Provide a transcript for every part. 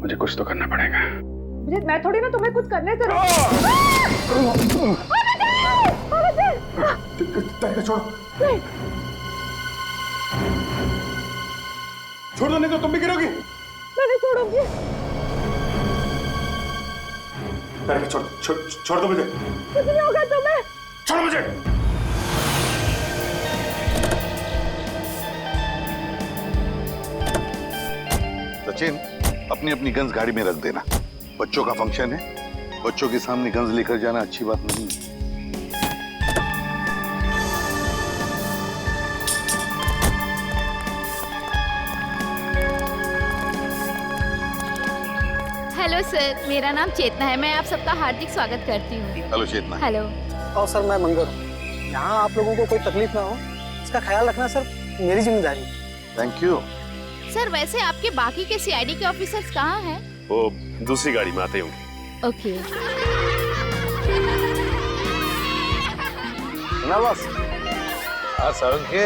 मुझे कुछ तो करना पड़ेगा। मैं थोड़ी ना तुम्हें कुछ करने से छोड़ो, छोड़ दो, नहीं तो तुम भी गिरोगी। मैं नहीं छोड़ूंगी। छोड़ दो मुझे। कुछ नहीं होगा तुम्हें। छोड़ो मुझे। सचिन, अपनी अपनी गन्स गाड़ी में रख देना। बच्चों का फंक्शन है, बच्चों के सामने गन्स लेकर जाना अच्छी बात नहीं है। हेलो सर, मेरा नाम चेतना है। मैं आप सबका हार्दिक स्वागत करती हूँ। हेलो चेतना। हेलो। और सर मैं मंगल हूँ। यहाँ आप लोगों को कोई तकलीफ ना हो, इसका ख्याल रखना सर मेरी जिम्मेदारी है। Thank you. सर वैसे आपके बाकी के सीआईडी के ऑफिसर्स कहाँ हैं? वो दूसरी गाड़ी में आते होंगे। ओके। ना बस। सारंग के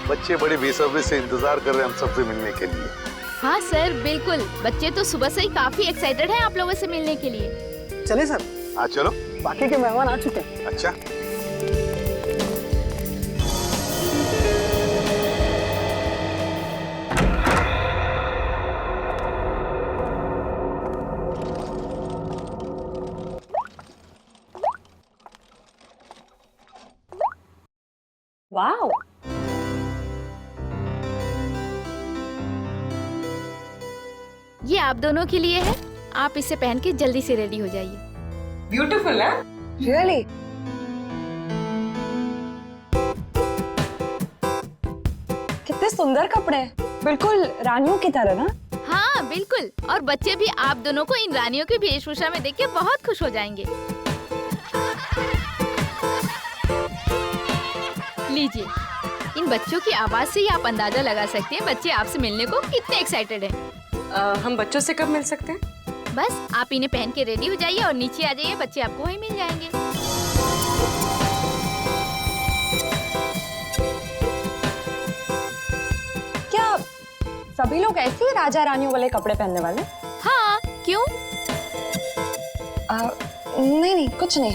बच्चे बड़े बेसब्री से इंतजार कर रहे हैं हम सबसे मिलने के लिए। हाँ सर बिल्कुल, बच्चे तो सुबह से ही काफी एक्साइटेड हैं आप लोगों से मिलने के लिए। चलिए सर। हाँ चलो। बाकी के मेहमान आ चुके हैं। अच्छा। वाओ, ये आप दोनों के लिए है। आप इसे पहन के जल्दी से रेडी हो जाइए। ब्यूटीफुल है। रियली? कितने सुंदर कपड़े हैं, बिल्कुल रानियों की तरह ना। हाँ बिल्कुल, और बच्चे भी आप दोनों को इन रानियों की वेशभूषा में देख के बहुत खुश हो जाएंगे। लीजिए, इन बच्चों की आवाज से ही आप अंदाजा लगा सकते हैं बच्चे आपसे मिलने को कितने एक्साइटेड हैं। हम बच्चों से कब मिल सकते हैं? बस आप इन्हें पहन के रेडी हो जाइए और नीचे आ जाइए, बच्चे आपको वहीं मिल जाएंगे। क्या सभी लोग ऐसे ही राजा रानियों वाले कपड़े पहनने वाले? हाँ, क्यों? नहीं नहीं, कुछ नहीं।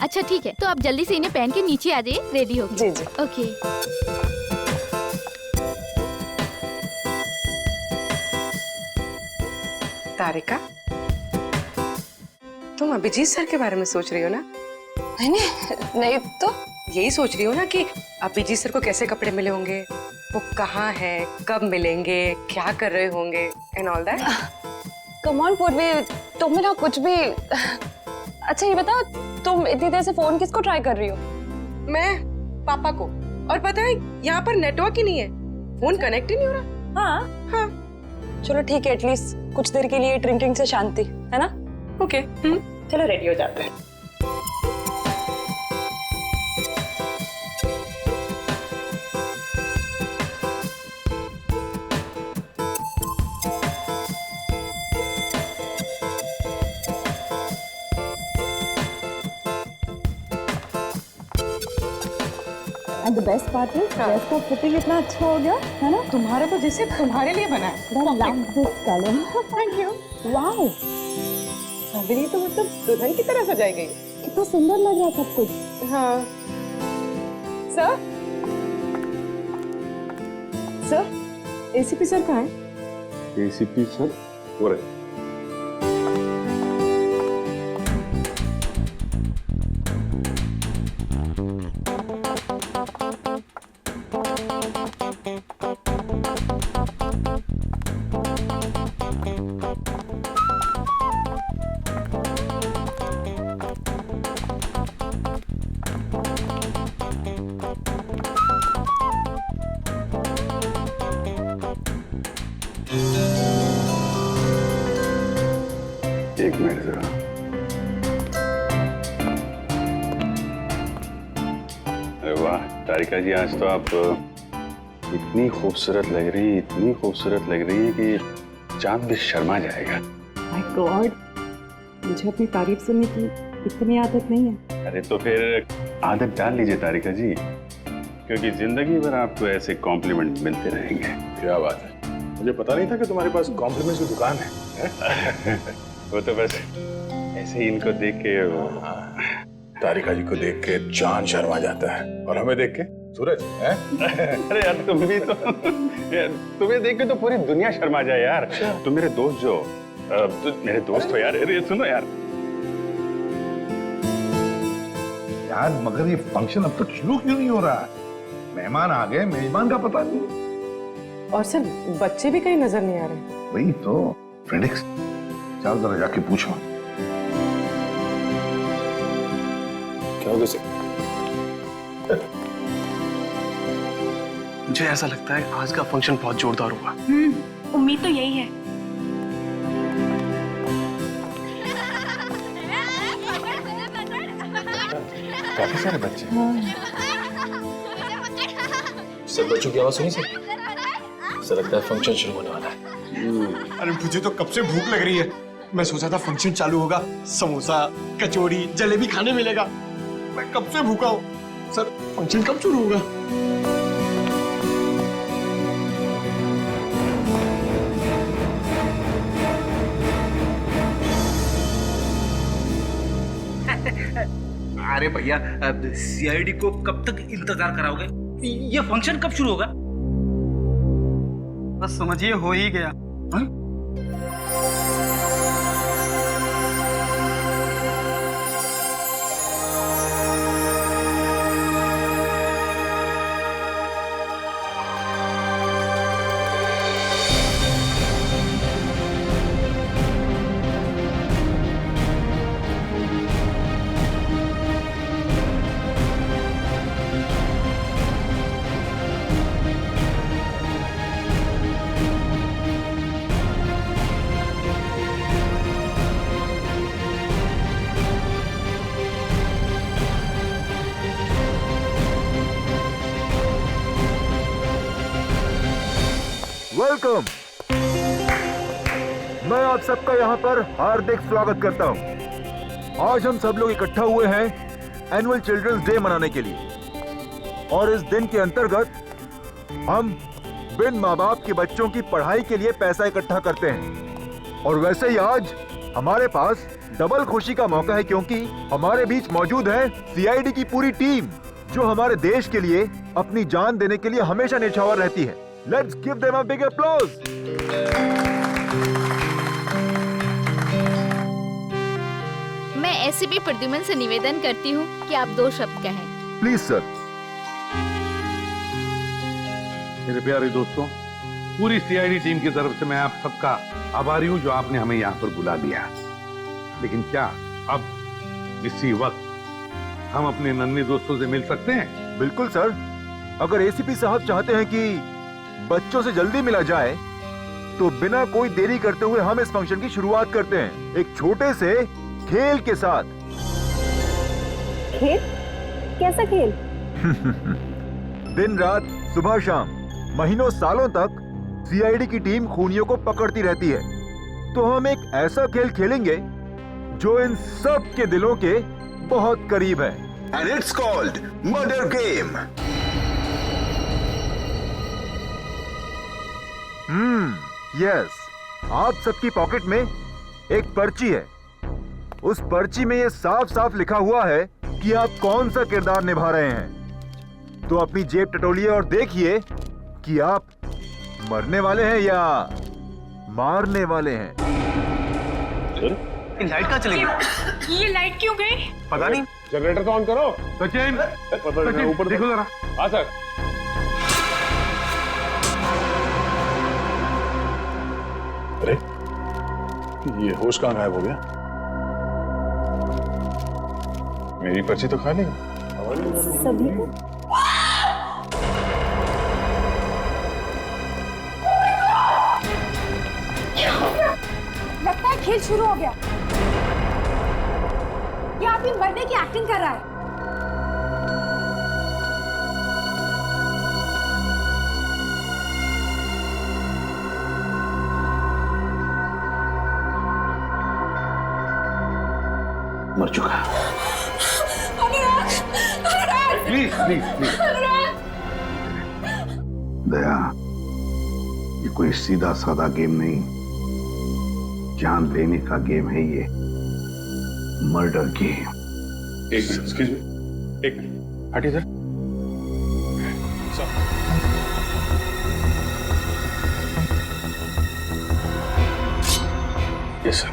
अच्छा ठीक है, तो आप जल्दी से इन्हें पहन के नीचे आ जाइए, रेडी हो। जी जी। ओके। तारिका, तुम अभिजीत सर के बारे में सोच रही हो ना? नहीं नहीं नहीं, तो यही सोच रही हो ना कि अभिजीत सर को कैसे कपड़े मिले होंगे, वो कहाँ है, कब मिलेंगे, क्या कर रहे होंगे and all that. Come on पूर्वी, तुम ना कुछ भी। अच्छा ये बताओ, तुम इतनी देर से फोन किसको ट्राई कर रही हो? मैं पापा को, और पता है यहाँ पर नेटवर्क ही नहीं है, फोन कनेक्ट ही नहीं हो रहा। हाँ हाँ चलो ठीक है, एटलीस्ट कुछ देर के लिए ड्रिंकिंग से शांति है ना। ओके। चलो रेडी हो जाते हैं। And the best part is, dress का फिटिंग इतना अच्छा हो गया है ना। तुम्हारा तो जैसे तुम्हारे लिए बना है। I love this color. Thank you. Wow, अभी तो मतलब दुल्हन की तरह सजाई गई। कितना सुंदर लग रहा है सब कुछ। हाँ सर, सर एसीपी सर कहाँ है? एसीपी सर हो रहे। एक मिनट जरा। अरे वाह तारिका जी, आज तो आप इतनी खूबसूरत लग रही है, इतनी खूबसूरत लग रही है कि चांद भी शर्मा जाएगा। My God, मुझे अपनी तारीफ सुनने की इतनी आदत नहीं है। अरे तो फिर आदत डाल लीजिए तारिका जी, क्योंकि जिंदगी भर आपको ऐसे कॉम्प्लीमेंट मिलते रहेंगे। क्या बात है। मुझे पता नहीं था कि तुम्हारे पास कॉम्प्लीमेंट्स की दुकान है। वो तो बस ऐसे ही इनको देख के तारिका जी को देख के चांद शर्मा जाता है और हमें देख के सूरज है। अरे यार तुम भी तो तुम्हें देख के तो पूरी दुनिया शर्मा जाए यार। तुम मेरे दोस्त जो मेरे दोस्त हो यार। अरे सुनो यार मगर ये फंक्शन अब तक शुरू क्यों नहीं हो रहा है? मेहमान आ गए, मेजबान का पता नहीं। और सर बच्चे भी कहीं नजर नहीं आ रहे। वही तो फ्रेडिक्स, चल जरा जाके पूछो। क्या हो गया? मुझे ऐसा लगता है आज का फंक्शन बहुत जोरदार होगा। उम्मीद तो यही है। काफी सारे बच्चे। सब बच्चों की आवाज सुनी सर? ऐसा लगता है फंक्शन शुरू होने वाला है। अरे मुझे तो कब से भूख लग रही है। मैं सोचा था फंक्शन चालू होगा, समोसा, कचौड़ी, जलेबी खाने मिलेगा। मैं कब से भूखा हूँ। सर फंक्शन कब शुरू होगा? अरे भैया, सीआईडी को कब तक इंतजार कराओगे? ये फंक्शन कब शुरू होगा? बस समझिए हो ही गया। वेलकम। मैं आप सबका यहाँ पर हार्दिक स्वागत करता हूँ। आज हम सब लोग इकट्ठा हुए हैं एनुअल चिल्ड्रंस डे मनाने के लिए और इस दिन के अंतर्गत हम बिन माँ बाप के बच्चों की पढ़ाई के लिए पैसा इकट्ठा करते हैं। और वैसे ही आज हमारे पास डबल खुशी का मौका है क्योंकि हमारे बीच मौजूद है सीआईडी की पूरी टीम जो हमारे देश के लिए अपनी जान देने के लिए हमेशा न्यौछावर रहती है। Let's give them a big applause. मैं एसीपी प्रद्युमन से निवेदन करती हूँ कि आप 2 शब्द कहें। Please sir. मेरे प्यारे दोस्तों, पूरी सीआईडी टीम की तरफ से मैं आप सबका आभारी हूँ जो आपने हमें यहाँ पर बुला लिया। लेकिन क्या अब इसी वक्त हम अपने नन्हे दोस्तों से मिल सकते हैं? बिल्कुल सर। अगर एसीपी साहब चाहते हैं कि बच्चों से जल्दी मिला जाए तो बिना कोई देरी करते हुए हम इस फंक्शन की शुरुआत करते हैं एक छोटे से खेल के साथ। खेल? कैसा खेल? दिन रात सुबह शाम महीनों सालों तक सीआईडी की टीम खूनियों को पकड़ती रहती है। तो हम एक ऐसा खेल खेलेंगे जो इन सब के दिलों के बहुत करीब है। And it's called Murder Game. Yes. आप सबकी पॉकेट में एक पर्ची है। उस पर्ची में ये साफ साफ लिखा हुआ है कि आप कौन सा किरदार निभा रहे हैं। तो अपनी जेब टटोलिए और देखिए कि आप मरने वाले हैं या मारने वाले हैं। लाइट कहाँ चली गई? ये लाइट क्यों गई? पता नहीं। जनरेटर तो ऑन करो। सचिन, ऊपर देखो जरा। हाँ सर। अरे ये होश कहाँ गायब हो गया? मेरी पर्ची तो खा लेगा। सभी को लगता है खेल शुरू हो गया। ये आदमी मरने की एक्टिंग कर रहा है। मर चुका। Please please please. दया, ये कोई सीधा साधा गेम नहीं, जान लेने का गेम है ये, मर्डर गेम। एक्सक्यूज मी, एक मिनट हटिए सर। Yes sir.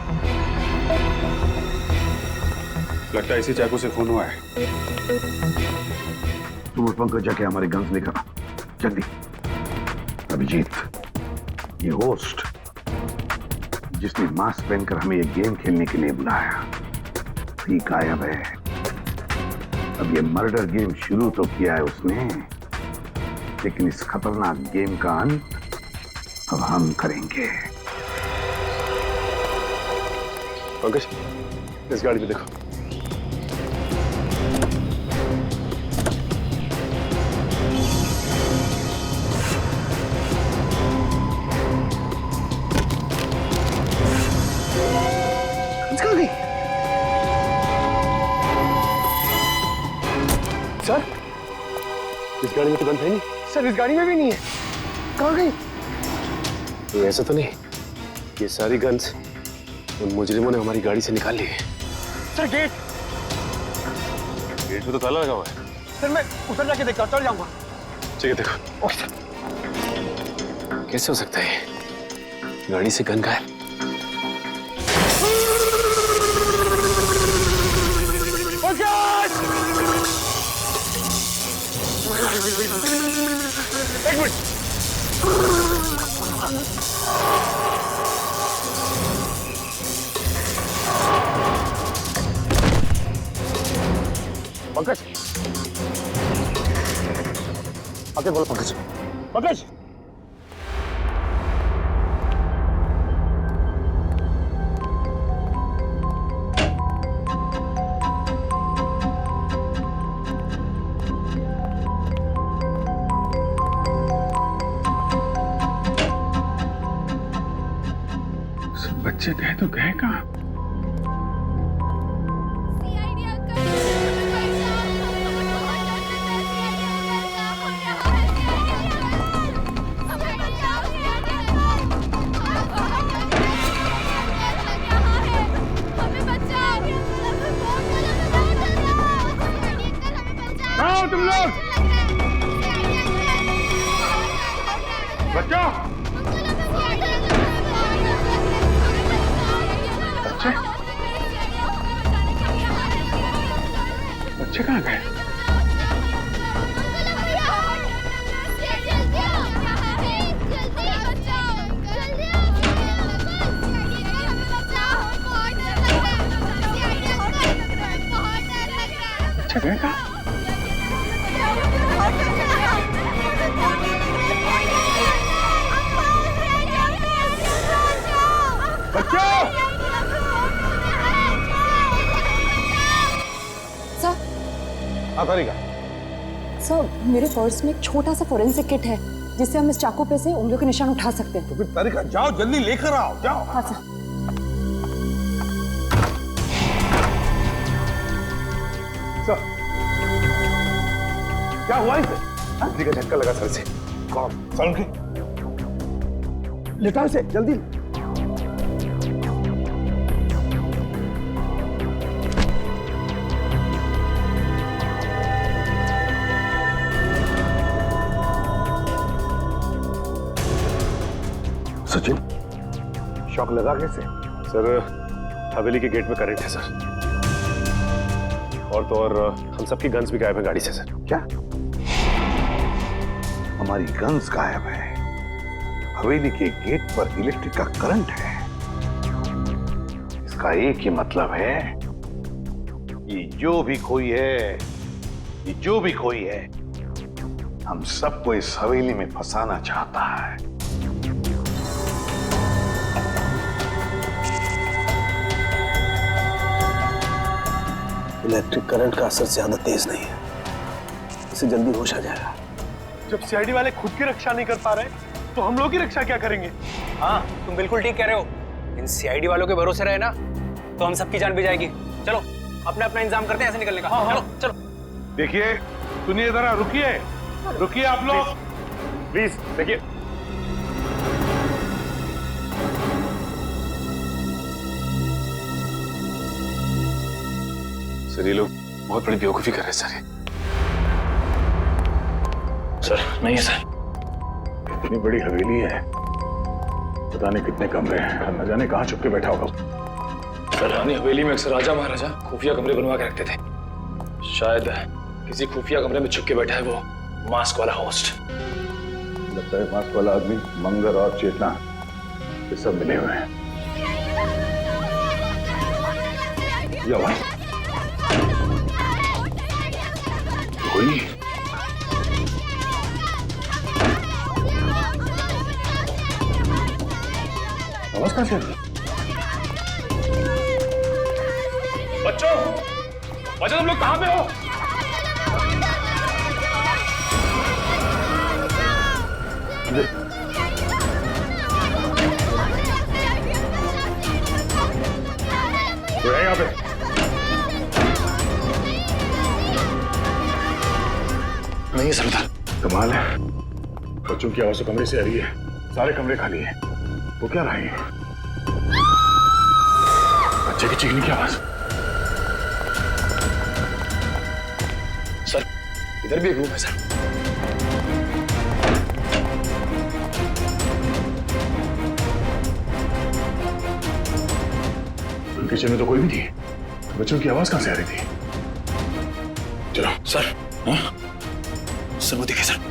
लगता है इसी चाकू से खून हुआ है। तुम और पंकज जाके हमारे गन्स लेकर आओ, जल्दी। अभिजीत, ये होस्ट जिसने मास्क पहनकर हमें ये गेम खेलने के लिए बुलाया, भी गायब है। अब ये मर्डर गेम शुरू तो किया है उसने, लेकिन इस खतरनाक गेम का अंत अब हम करेंगे। पंकज, इस गाड़ी में देखो। सर, इस गाड़ी में तो गन है नहीं। सर इस गाड़ी में भी नहीं है, कहाँ गई? तो ऐसा तो नहीं ये सारी गन्स उन मुजरिमों ने हमारी गाड़ी से निकाल ली है। सर गेट में तो ताला लगा हुआ है। सर मैं उधर जाके देखता हूँ, चल जाऊंगा। ठीक है, देखो। Okay sir. कैसे हो सकता है गाड़ी से गन गायब? एक मिनट। पंकज, आके बोलो पंकज। पंकज, बच्चे गए तो गए कहाँ? आओ तुम लोग, बच्चों। बच्चे कहाँ गए? बच्चे गए कहाँ? सर, मेरे पर्स में एक छोटा सा फोरेंसिक किट है जिससे हम इस चाकू पे से उंगलियों के निशान उठा सकते हैं। तो फिर तारिका जाओ, जल्दी लेकर आओ, जाओ। हाँ सर। सर, क्या हुआ इसे? बुद्धि का झटका लगा सर से। कौन? सर के लेटार से, जल्दी। सचिन, शॉक लगा कैसे? सर, हवेली के गेट में करंट है सर, और तो और हम सबकी गन्स भी गायब है गाड़ी से सर। क्या? हमारी गन्स गायब है, हवेली के गेट पर इलेक्ट्रिक का करंट है। इसका एक ही मतलब है कि जो भी कोई है, ये जो भी कोई है, हम सबको इस हवेली में फंसाना चाहता है। इलेक्ट्रिक करंट का असर ज्यादा तेज नहीं है, इसे जल्दी होश आ जाएगा। जब सीआईडी वाले खुद की रक्षा नहीं कर पा रहे, तो हम लोग की रक्षा क्या करेंगे? हाँ, तुम बिल्कुल ठीक कह रहे हो। इन सीआईडी वालों के भरोसे रहे ना तो हम सबकी जान भी जाएगी। चलो अपना अपना इंतजाम करते हैं ऐसे निकलने का। चलो चलो। देखिए, सुनिए जरा, रुकिए रुकिए आप लोग, प्लीज देखिए। सर ये लोग बहुत बड़ी बेवकूफी कर रहे हैं सर। सर नहीं है सर। इतनी बड़ी हवेली है, पता नहीं कितने कमरे हैं, न जाने कहाँ छुप के बैठा होगा। सर रानी हवेली में अक्सर राजा महाराजा खुफिया कमरे बनवा के रखते थे। शायद किसी खुफिया कमरे में छुप के बैठा है वो मास्क वाला होस्ट। लगता है मास्क वाला आदमी मंगर और चेतना ये सब मिले हुए हैं। ये आवाज कोई आवाज कहां से आ रही है? बच्चों बच्चों तुम लोग कहां पे हो? कोई है यहाँ पे? नहीं है सरदार। कमाल है, बच्चों की आवाज तो कमरे से आ रही है, सारे कमरे खाली हैं। वो क्या रहा है? बच्चे की चीखने की आवाज। सर इधर भी एक रूम है सर। किचन में तो कोई भी नहीं, बच्चों की आवाज कहां से आ रही थी? चलो सर। हाँ सर वो देखिए सर।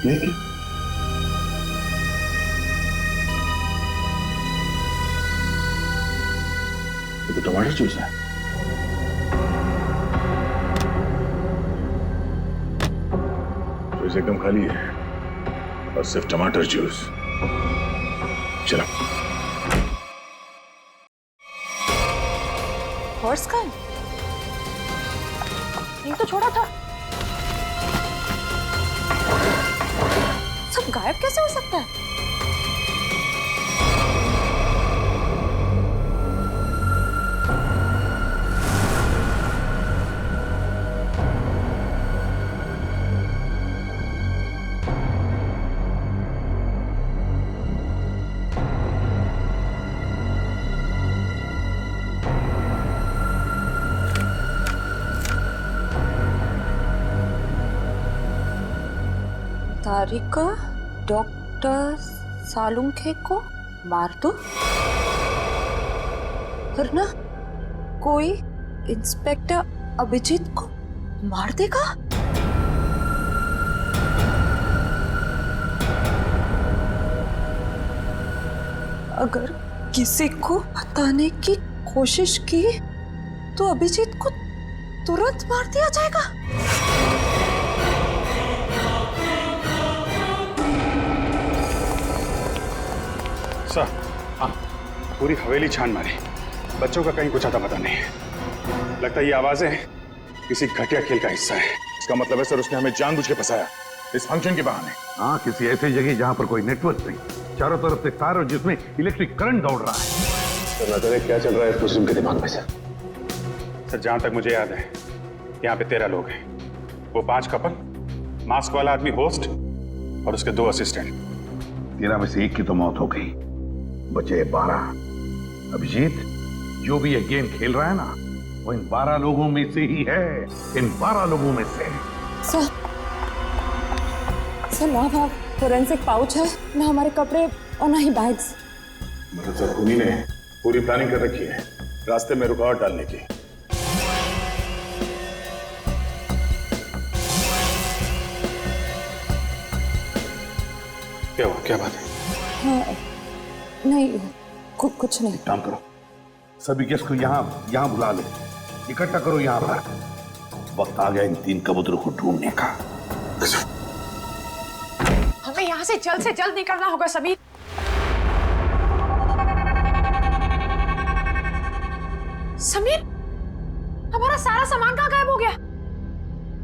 ये क्या? ये तो टमाटर जूस है। जूस एकदम खाली है और सिर्फ टमाटर जूस। चलो हॉर्स का ये तो छोड़ा था, सब गायब कैसे हो सकता है? तारिका डॉक्टर सालुंखे को मार दो, वरना कोई इंस्पेक्टर अभिजीत को मार देगा। अगर किसी को बताने की कोशिश की तो अभिजीत को तुरंत मार दिया जाएगा। सर हाँ, पूरी हवेली छान मारी, बच्चों का कहीं कुछ आता पता नहीं है। लगता है ये आवाजें किसी घटिया खेल का हिस्सा है। इसका मतलब है सर उसने हमें जानबूझ के फंसाया इस फंक्शन के बहाने। हाँ, किसी ऐसी जगह जहां पर कोई नेटवर्क नहीं, चारों तरफ से तार और जिसमें इलेक्ट्रिक करंट दौड़ रहा है। सर न जाने क्या चल रहा है इस मुस्लिम के दिमाग में सर। सर जहां तक मुझे याद है यहाँ पे 13 लोग हैं, वो 5 कपल, मास्क वाला आदमी होस्ट और उसके 2 असिस्टेंट। 13 में से 1 की तो मौत हो गई, बचे 12। अभिजीत जो भी ये गेम खेल रहा है ना, वो इन 12 लोगों में से ही है, इन 12 लोगों में से। सर ना वहाँ फोरेंसिक पाउच है, ना हमारे कपड़े और ना ही बैग्स। मतलब सर उन्हीं ने पूरी प्लानिंग कर रखी है रास्ते में रुकावट डालने की। क्या हुआ, क्या बात है? हाँ, नहीं कुछ नहीं। काम करो, सभी गेस्ट को यहाँ बुला लो, इकट्ठा करो यहाँ पर। वक्त आ गया इन 3 कबूतरों को ढूंढने का। हमें यहाँ से जल्द निकलना होगा समीर। समीर, हमारा सारा सामान कहाँ गायब हो गया?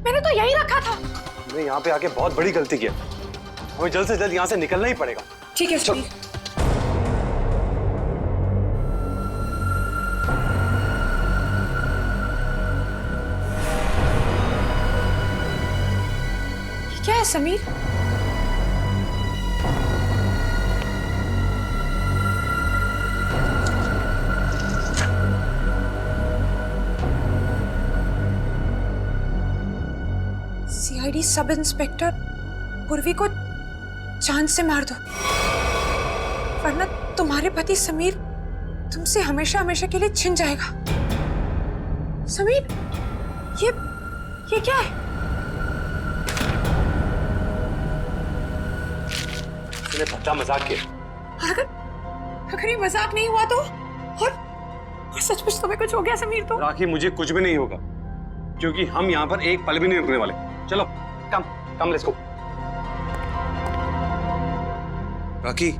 मैंने तो यही रखा था। हमने यहाँ पे आके बहुत बड़ी गलती की है, हमें जल्द से जल्द यहाँ से निकलना ही पड़ेगा। ठीक है समीर। क्या है समीर? सीआईडी सब इंस्पेक्टर पूर्वी को जान से मार दो, वरना तुम्हारे पति समीर तुमसे हमेशा हमेशा के लिए छिन जाएगा। समीर, ये क्या है? तूने सच्चा मजाक किया। अगर ये मजाक नहीं हुआ तो और सचमुच तुम्हें कुछ हो गया समीर तो? राखी, मुझे कुछ भी नहीं होगा, क्योंकि हम यहाँ पर एक पल भी नहीं रुकने वाले। चलो कम कम, लेट्स गो। राखी,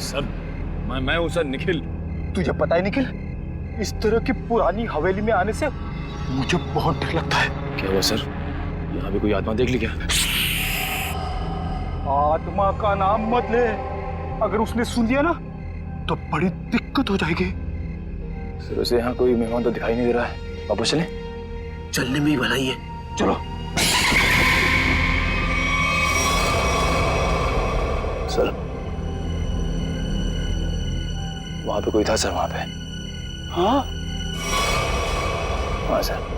सर, मैं हूँ सर, निखिल। तुझे पता है निखिल, इस तरह की पुरानी हवेली में आने से मुझे बहुत डर लगता है। क्या हुआ सर? यहाँ भी कोई आत्मा देख ली क्या? आत्मा का नाम मत ले, अगर उसने सुन लिया ना तो बड़ी दिक्कत हो जाएगी। सर, उसे यहाँ कोई मेहमान तो दिखाई नहीं दे रहा है। वापस चलें? चलने में ही भलाई है, चलो। सर, वहां पे कोई था सर, वहां पे। हाँ हाँ सर।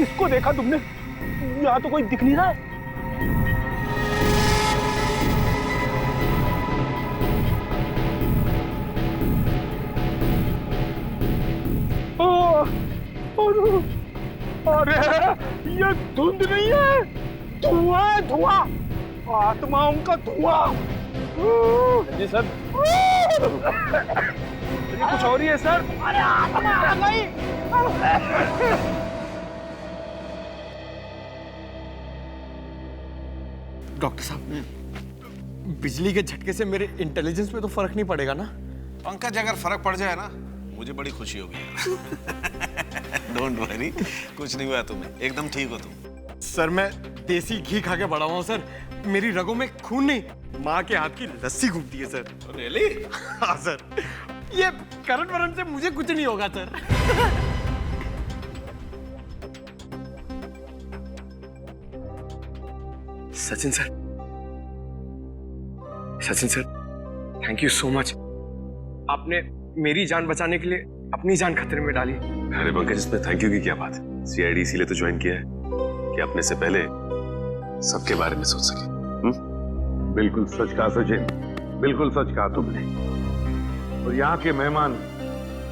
इसको देखा तुमने? यहाँ तो कोई दिख नहीं रहा है। अरे ये धुंध नहीं है, धुआं है, धुआं, आत्माओं का धुआं। जी सर। ये कुछ और ही है सर। अरे आत्मा आ गई। डॉक्टर साहब, बिजली के झटके से मेरे इंटेलिजेंस पे तो फर्क नहीं पड़ेगा ना? पंकज, अगर फर्क पड़ जाए ना मुझे बड़ी खुशी होगी। डोंट वरी, कुछ नहीं हुआ तुम्हें, एकदम ठीक हो तुम। सर, मैं देसी घी खा के बड़ा हुआ सर, मेरी रगों में खून नहीं, माँ के हाथ की लस्सी घूमती है सर। रियली? हाँ सर, ये करंट वरंट से मुझे कुछ नहीं होगा sir. Sachin sir, thank you so much. आपने मेरी जान बचाने के लिए अपनी जान खतरे में डाली। अरे पंकज, इसमें थैंक यू की क्या बात है? सीआईडी इसीलिए तो ज्वाइन किया है कि अपने से पहले सबके बारे में सोच सके। बिल्कुल सच कहा सचिन, बिल्कुल सच कहा तुमने। और यहाँ के मेहमान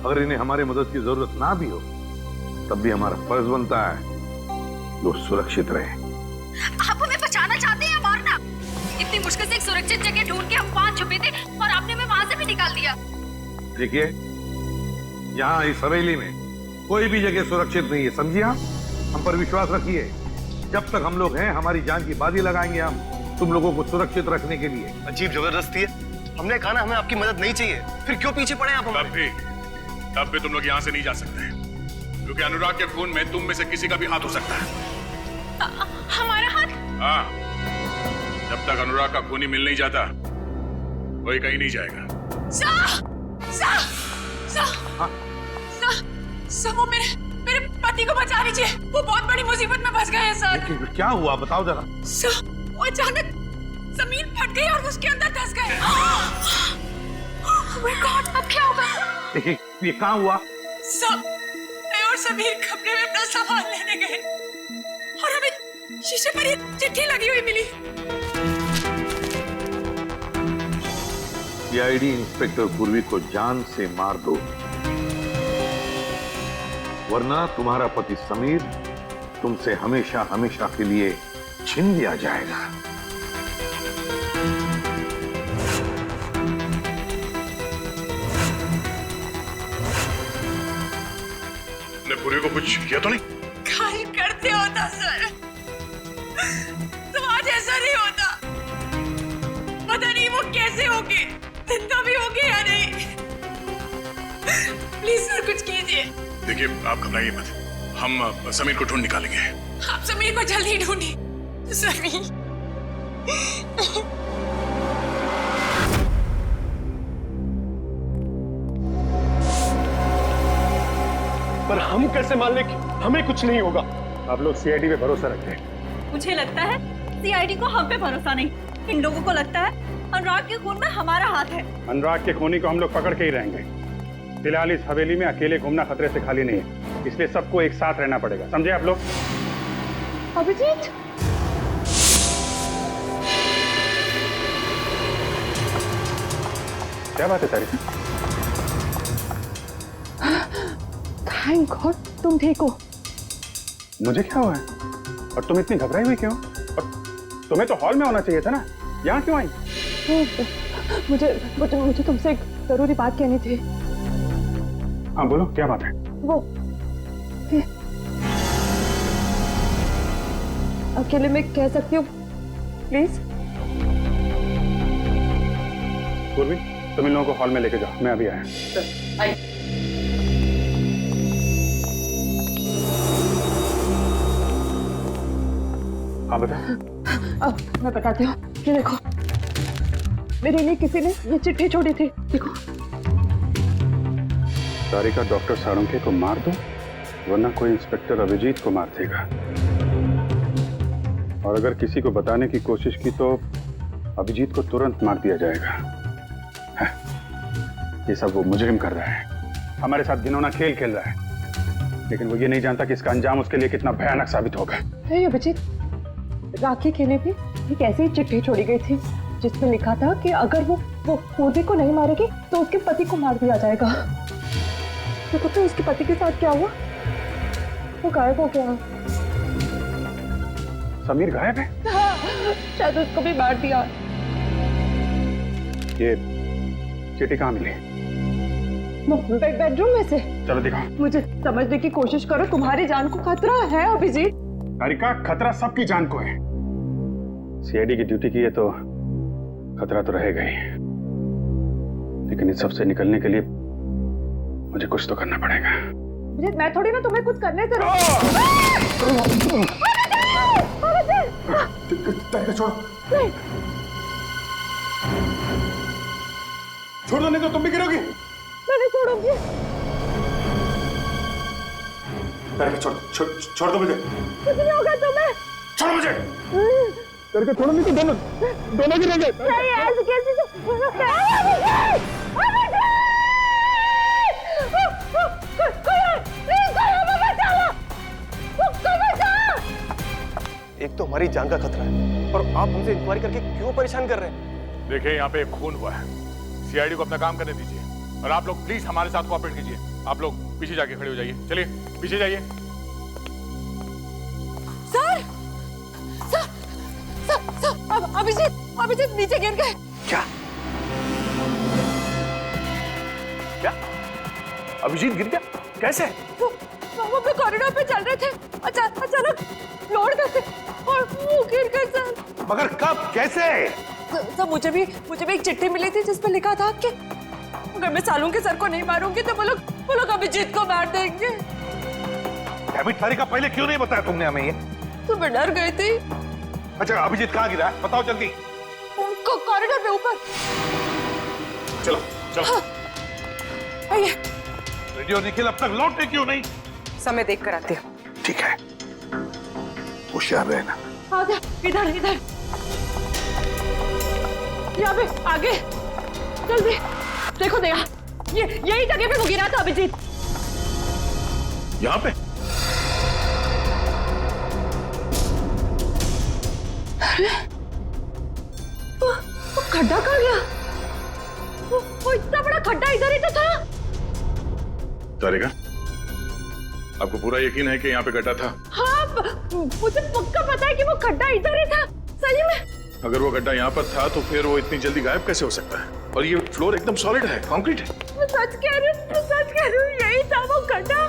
अगर इन्हें हमारी मदद की जरूरत ना भी हो, तब भी हमारा फर्ज बनता है वो सुरक्षित रहे। आप हमें बचाना चाहते हैं या मारना? इतनी मुश्किल से एक सुरक्षित जगह ढूंढ के हम वहां छुपे थे और आपने हमें वहां से भी निकाल दिया। देखिए, यहाँ इस हवेली में कोई भी जगह सुरक्षित नहीं है, समझिए? हम पर विश्वास रखिए। जब तक हम लोग हैं, हमारी जान की बाजी लगाएंगे हम तुम लोगों को सुरक्षित रखने के लिए। अजीब जबरदस्ती है, हमने कहा ना हमें आपकी मदद नहीं चाहिए, फिर क्यों पीछे पड़े आप हमारे? तब भी तुम लोग यहाँ से नहीं जा सकते, क्योंकि अनुराग के खून में तुम में से किसी का भी हाथ हो सकता है। हमारा हाथ? हाँ, जब तक अनुराग का खून ही मिल नहीं जाता, कोई कहीं नहीं जाएगा। सर, वो मेरे पति को बचा लीजिए, वो बहुत बड़ी मुसीबत में फंस गए हैं सर। क्या हुआ, बताओ जरा। सर, वो अचानक जमीन फट गई और उसके अंदर धंस गए। Oh my God, अब क्या होगा? देखिए ये कहाँ हुआ? सब मैं और समीर कमरे में अपना सामान लेने गए और हमें शीशे पर ये चिट्ठी लगी हुई मिली। सीआईडी इंस्पेक्टर पूर्वी को जान से मार दो, वरना तुम्हारा पति समीर तुमसे हमेशा हमेशा के लिए छीन लिया जाएगा। ने पूरी को कुछ किया तो नहीं? कल करते होता सर, तो आज ऐसा नहीं होता। पता नहीं वो कैसे होगी, जिंदा भी होगी या नहीं। प्लीज सर कुछ कीजिए। देखिए आप घबराइए मत, हम समीर को ढूंढ निकालेंगे। आप समीर को जल्दी ढूंढिए। समीर पर हम कैसे मान लें कि हमें कुछ नहीं होगा? आप लोग सीआईडी पे भरोसा रखते हैं। मुझे लगता है सीआईडी को हम पे भरोसा नहीं, इन लोगों को लगता है अनुराग के खून में हमारा हाथ है। अनुराग के खूनी को हम लोग पकड़ के ही रहेंगे। फिलहाल इस हवेली में अकेले घूमना खतरे से खाली नहीं है, इसलिए सबको एक साथ रहना पड़ेगा, समझे आप लोग? अभिजीत, क्या बात है तारिका? थैंक गॉड तुम ठीक हो। मुझे क्या हुआ है और तुम इतनी घबराई हुई क्यों? और तुम्हें तो हॉल में होना चाहिए था ना, यहाँ क्यों आई? मुझे तुमसे एक जरूरी बात कहनी थी। हाँ बोलो, क्या बात है? वो अकेले में कह सकती हूँ प्लीज? पूर्वी तुम इन लोगों को हॉल में लेके जाओ, मैं अभी आया। हाँ बता। अब मैं बताती हूँ, ये देखो मेरे लिए किसी ने ये चिट्ठी छोड़ी थी, देखो। तारिका डॉक्टर साळुंखे को मार दो, वरना कोई इंस्पेक्टर अभिजीत को मार देगा। और अगर किसी को बताने की कोशिश की तो अभिजीत को तुरंत मार दिया जाएगा। ये सब वो मुजरिम कर रहा है, हमारे साथ घिनौना खेल खेल रहा है, लेकिन वो ये नहीं जानता कि इसका अंजाम उसके लिए कितना भयानक साबित होगा। अभिजीत, राखी के लिए भी एक ऐसी चिट्ठी छोड़ी गई थी जिसमें लिखा था कि अगर वो पूर्वी को नहीं मारेगी तो उसके पति को मार दिया जाएगा। तो पता है उसके पति के साथ क्या हुआ? वो गायब हो गया। समीर गायब है? हाँ, शायद उसको भी मार दिया। ये चिट्ठी कहाँ मिली? बेडरूम में से। चलो दिखाओ। मुझे समझने की कोशिश करो, तुम्हारी जान को खतरा है अभिजीत। तारिका, खतरा सबकी जान को है। सीआईडी की ड्यूटी की है तो खतरा तो रहेगा ही, लेकिन इस सब से निकलने के लिए मुझे कुछ तो करना पड़ेगा। मैं थोड़ी ना तुम्हें कुछ करने से तारिका छोड़ो, नहीं। छोड़ दो, नहीं तो तुम भी गिरोगी। मैं नहीं छोड़ूंगी। तारिका छोड़ दो मुझे। कुछ नहीं होगा तुम्हें। छोड़ो मुझे। तारिका छोड़ो, नहीं तो दोनों गिरेंगे। ऐसे कैसे? एक तो हमारी जान का खतरा है और आप हमसे इंक्वायरी करके क्यों परेशान कर रहे हैं? देखिए यहाँ पे एक खून हुआ है, सीआईडी को अपना काम करने दीजिए और आप लोग प्लीज हमारे साथ कोऑपरेट कीजिए। आप लोग पीछे जाके खड़े हो जाइए, चलिए पीछे जाइए। Sir, sir, sir, sir, Abhijit नीचे गिर गए। क्या? क्या? अभिजीत गिर गया? कैसे? वो कॉरिडोर पे चल रहे थे, अचानक फ्लोर पे से और वो गिर गए सर। मगर कब, कैसे? सर मुझे भी एक चिट्ठी मिली थी जिसमें लिखा था कि अगर मैं साळुंखे सर को नहीं मारूंगी तो वो लोग अभिजीत को मार देंगे। तारिका, पहले क्यों नहीं बताया तुमने हमें ये? तो मैं डर गई थी। अच्छा, अभिजीत कहाँ गिरा है? बताओ जल्दी। कॉरिडोर पे ऊपर। चलो चलो। आइए। रेडियो निखिल अब तक लौटे क्यों नहीं? समय देख कर आते हो। ठीक है, होशियार रहना। आ गया, इधर। यहाँ पे आगे जल्दी देखो दया, ये यही जगह पे वो गिरा था अभिजीत। यहाँ पे? अरे वो खड्डा कहाँ गया? वो इतना बड़ा खड्डा इधर ही तो था। तारिका, आपको पूरा यकीन है कि यहाँ पे गड्ढा था? हाँ, मुझे पक्का पता है कि वो खड्डा इधर ही था, सही में। अगर वो गड्ढा यहाँ पर था तो फिर वो इतनी जल्दी गायब कैसे हो सकता है? और ये फ्लोर एकदम सॉलिड है, कंक्रीट है। मैं सच कह रही हूँ, यही था वो खड्डा।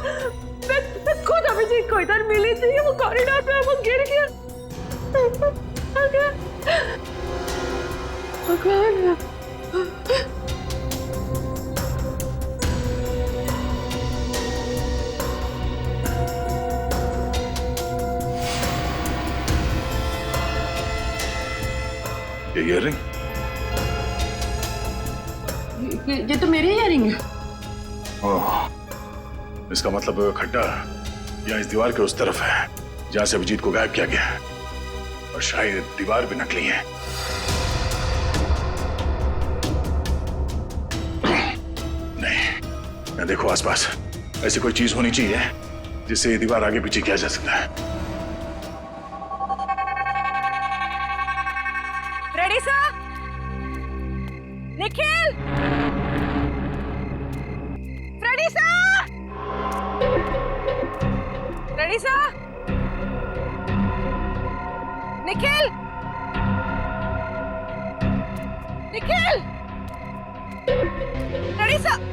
मैं खुद अभिजीत को इधर मिली थी, वो कॉरिडोर पे वो गिर गया। भगवान, ये ईयररिंग? ये तो मेरी ईयररिंग है। ओह, इसका मतलब खड्डा यहाँ इस दीवार के उस तरफ है जहाँ से अभिजीत को गायब किया गया है, और शायद दीवार भी नकली है। नहीं, मैं देखो आसपास ऐसी कोई चीज होनी चाहिए जिससे ये दीवार आगे पीछे किया जा सकता है। Ready sir? Nikhil, ready sir? Ready sir? Nikhil, Nikhil, ready sir?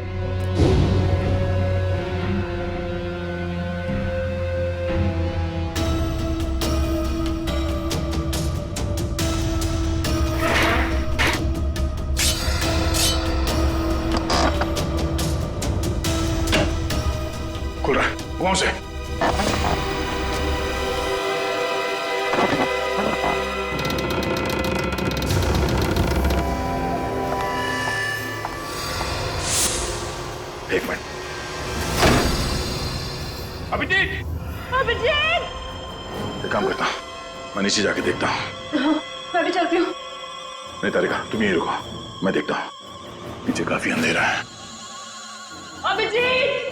खुल रहा है, कौन से? एक मिनट। अभिजीत! अभिजीत! एक काम करता हूँ, मैं नीचे जाके देखता हूँ। मैं भी चलती हूँ। नहीं तारिका, तुम यहीं रुको, मैं देखता हूँ। नीचे काफी अंधेरा है। अभिजीत!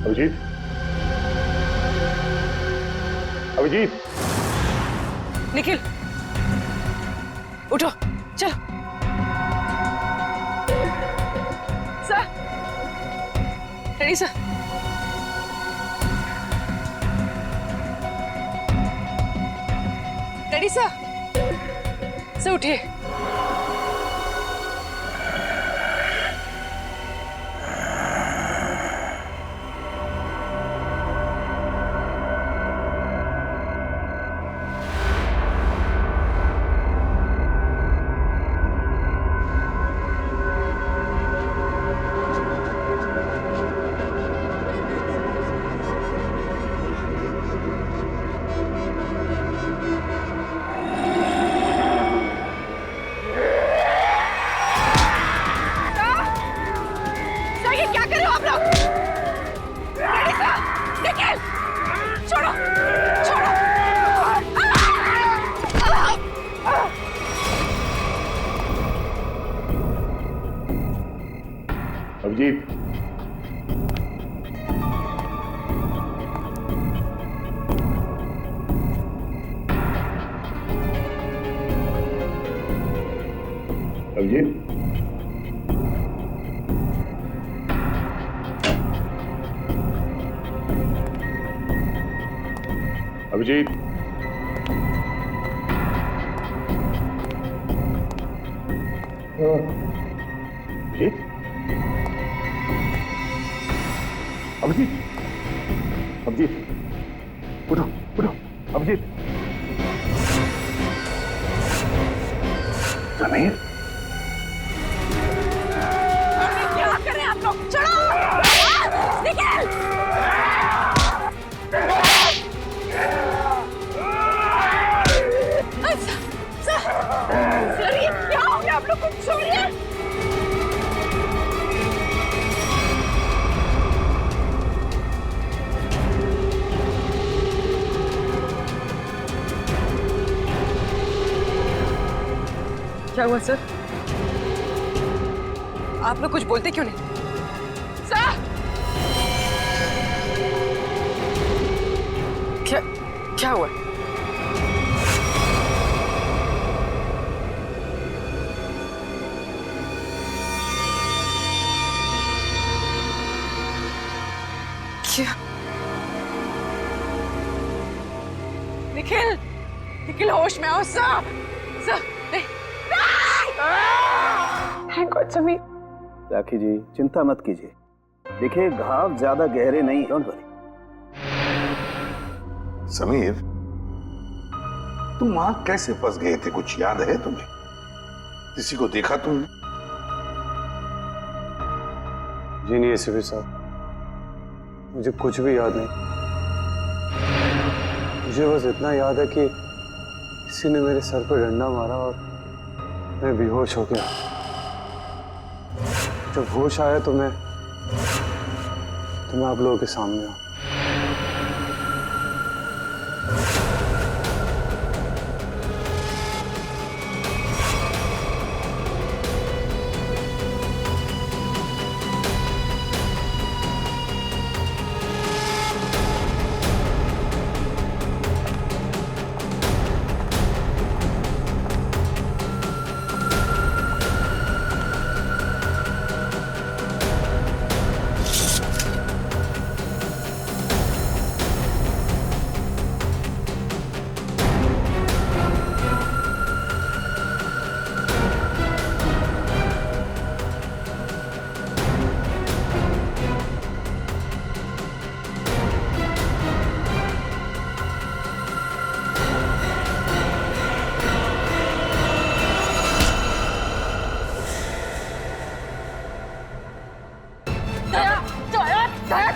अभिजीत, अभिजीत, निखिल, उठो, चलो। Sir, ready sir? Ready sir? Sir उठिए। अभिजीत, अभिजीत, अभिजीत, अभिजीत, अभिजीत, अभिजीत, उठो, उठो, अभिजीत, समीर, क्या करें आप लोग? चलो निकल। सर ये क्या हो गया? आप लोग कुछ छोड़िए। क्या हुआ सर? आप लोग कुछ बोलते क्यों नहीं? सर क्या हुआ? क्या? निखिल, निखिल होश में आओ। Sir thank god Sameer. Rakhi ji चिंता मत कीजिए, देखिए घाव ज्यादा गहरे नहीं, डोंट वरी। समीर, तुम वहां कैसे फंस गए थे? कुछ याद है तुम्हें? किसी को देखा तुमने? जी नहीं एसीपी साहब, मुझे कुछ भी याद नहीं। मुझे बस इतना याद है कि किसी ने मेरे सर पर डंडा मारा और मैं बेहोश हो गया। जब होश आया तो मैं आप लोगों के सामने हूं।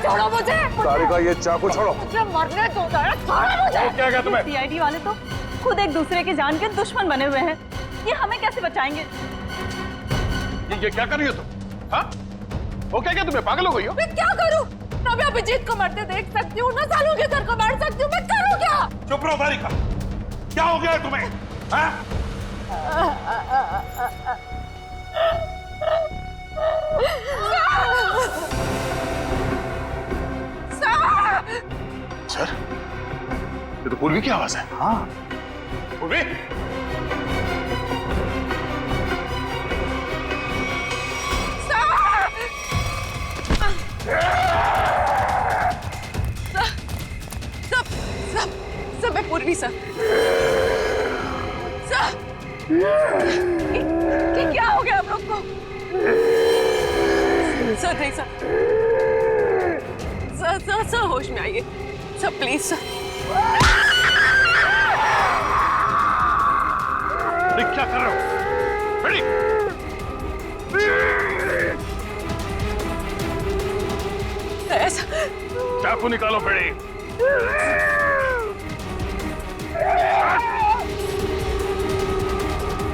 छोड़ो मुझे। सारिका ये चाकू छोड़ो। मुझे मरने दो, दया छोड़ो मुझे। क्या क्या तुम्हें? सीआईडी वाले तो खुद एक दूसरे के जान के दुश्मन बने हुए हैं, ये हमें कैसे बचाएंगे? ये क्या कर रही हो तुम? हाँ? वो क्या तुम्हें पागल हो गई हो? मैं क्या करूं? ना मैं अभिजीत को मरते देख सकती हूँ, ना सालू के सर को मार सकती हूँ, मैं करूँ क्या? चुप रहो सारिका, क्या हो गया है तुम्हें? हाँ? सर, ये तो पूर्वी की आवाज है। हाँ पूर्वी, सब मैं पूर्वी सर। क्या हो गया आप लोग को? सर नहीं सर होश में आइए सर, प्लीज सर। क्या कर रहे हो? रेडी? ऐसा चाकू निकालो बेड़ी।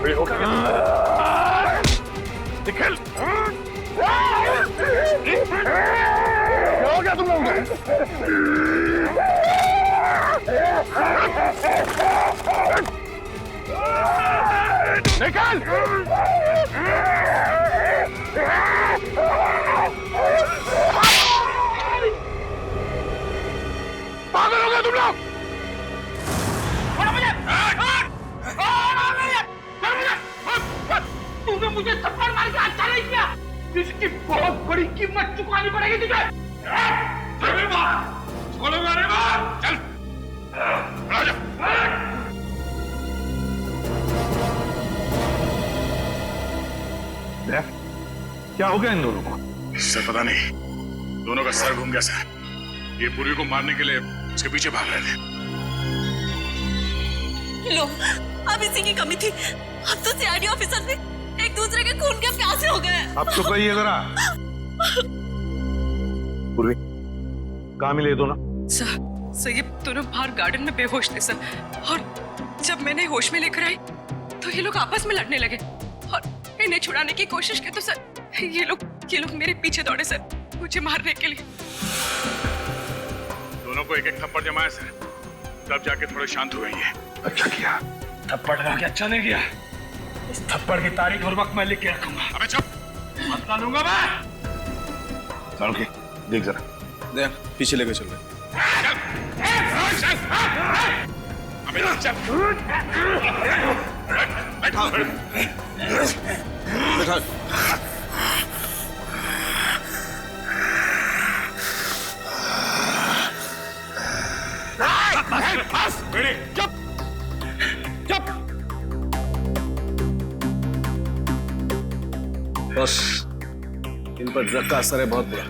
बेड़ी हो गया? निकल। क्या हो गया तुम लोगों को? निकल! पागल हो गए तुम लोग? तूने मुझे थप्पड़ मार के अच्छा नहीं किया, इसकी बहुत बड़ी कीमत चुकानी पड़ेगी तुझे। चलो मेरे बाप, चल राजा। क्या हो गया इन दोनों को? सर पता नहीं, दोनों का सर घूम गया सर। ये पूर्वी को मारने के लिए उसके पीछे भाग रहे थे। लो, अब इसी की कमी थी, हम तो सीआईडी ऑफिसर से एक दूसरे के खून के प्यासे हो गए। अब तो कहिए जरा। पूर्वी कहाँ मिले ये दोनों? सर ये दोनों बाहर गार्डन में बेहोश थे सर, और जब मैंने होश में लेकर आई तो ये लोग आपस में लड़ने लगे और इन्हें छुड़ाने की कोशिश की तो सर ये लोग मेरे पीछे दौड़े सर, मुझे मारने के लिए। दोनों को एक एक थप्पड़ जमाया सर, तब जाके थोड़े शांत हो गई है। अच्छा किया। थप्पड़ लगा के अच्छा नहीं किया। इस थप्पड़ की तारीख और वक्त मैं लिख के रखूंगा। अबे चुप, मत डालूंगा मैं। सारुके देख जरा, देख पीछे लेके चल रहे। अबे चल, बैठा बैठा। चुप चुप। बस इन पर ड्रग का असर है बहुत बुरा।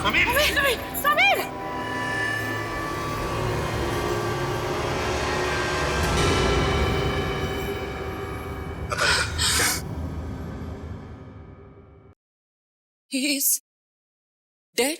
समीर! He is dead.